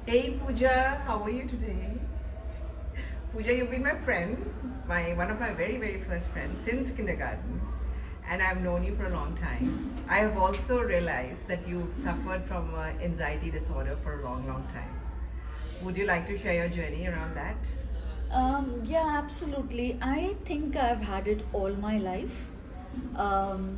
Hey Pooja, how are you today? Pooja, you've been my friend, one of my very first friends since kindergarten, and I've known you for a long time. I have also realized that you've suffered from anxiety disorder for a long time. Would you like to share your journey around that? Yeah, absolutely. I think I've had it all my life. Um,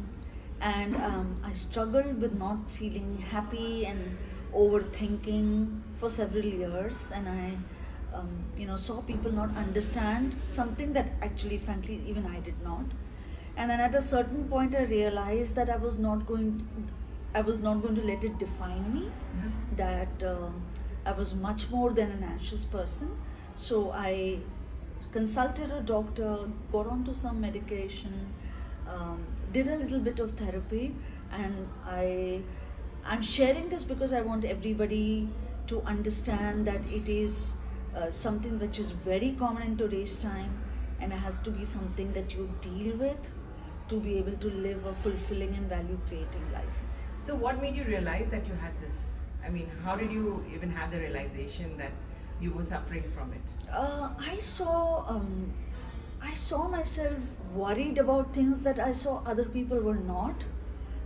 and I struggled with not feeling happy and overthinking for several years. And I saw people not understand something that actually, frankly, even I did not. And then at a certain point, I realized that I was not going to let it define me. That I was much more than an anxious person. So I consulted a doctor, got onto some medication, did a little bit of therapy, and I'm sharing this because I want everybody to understand that it is something which is very common in today's time, and it has to be something that you deal with to be able to live a fulfilling and value creating life. So, what made you realize that you had this? I mean, how did you even have the realization that you were suffering from it? I saw myself worried about things that I saw other people were not.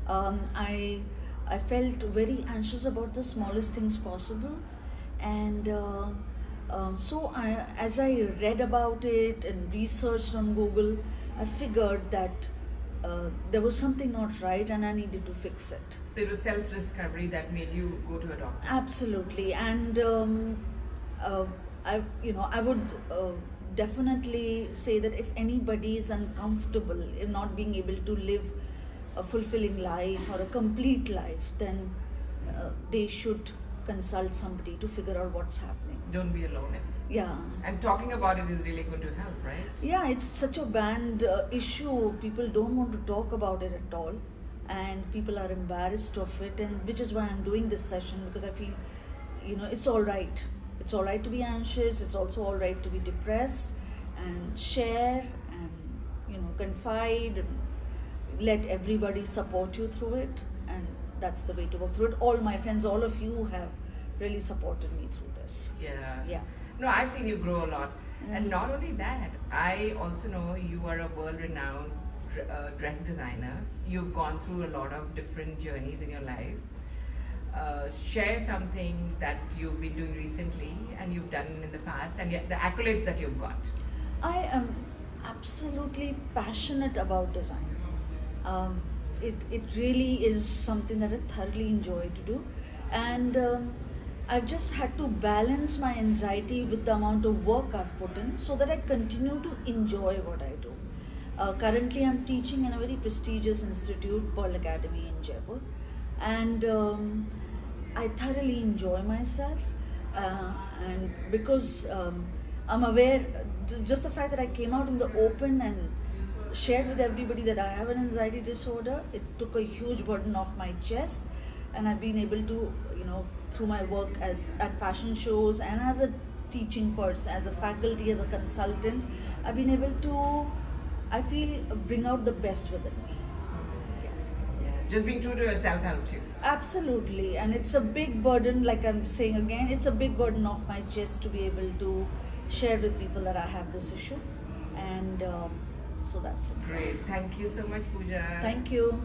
Um, I I felt very anxious about the smallest things possible, and as I read about it and researched on Google, I figured that there was something not right and I needed to fix it. So, it was self discovery that made you go to a doctor? Absolutely, and uh, I would definitely say that if anybody is uncomfortable in not being able to live a fulfilling life or a complete life, then they should consult somebody to figure out what's happening. Don't be alone in. Yeah. And talking about it is really going to help, right? Yeah, it's such a banned issue. People don't want to talk about it at all, and people are embarrassed of it, and which is why I'm doing this session, because I feel, it's all right. It's all right to be anxious. It's also all right to be depressed, and share and confide and let everybody support you through it, and that's the way to work through it. All my friends, all of you have really supported me through this. Yeah. Yeah. No, I've seen you grow a lot. And Mm. not only that, I also know you are a world renowned dress designer. You've gone through a lot of different journeys in your life. Share something that you've been doing recently and you've done in the past, and yet the accolades that you've got. I am absolutely passionate about design. Um, it really is something that I thoroughly enjoy to do, and I've just had to balance my anxiety with the amount of work I've put in so that I continue to enjoy what I do. Currently, I'm teaching in a very prestigious institute, Pearl Academy in Jaipur, and I thoroughly enjoy myself. And because I'm aware, just the fact that I came out in the open and shared with everybody that I have an anxiety disorder, it took a huge burden off my chest, and I've been able to, through my work as at fashion shows and as a teaching person, as a faculty, as a consultant, I've been able to, I feel, bring out the best within me. Yeah. Yeah. Just being true to yourself helped you. Absolutely, and it's a big burden, like I'm saying again, it's a big burden off my chest to be able to share with people that I have this issue, and so that's it. Great. Thank you so much, Pooja. Thank you.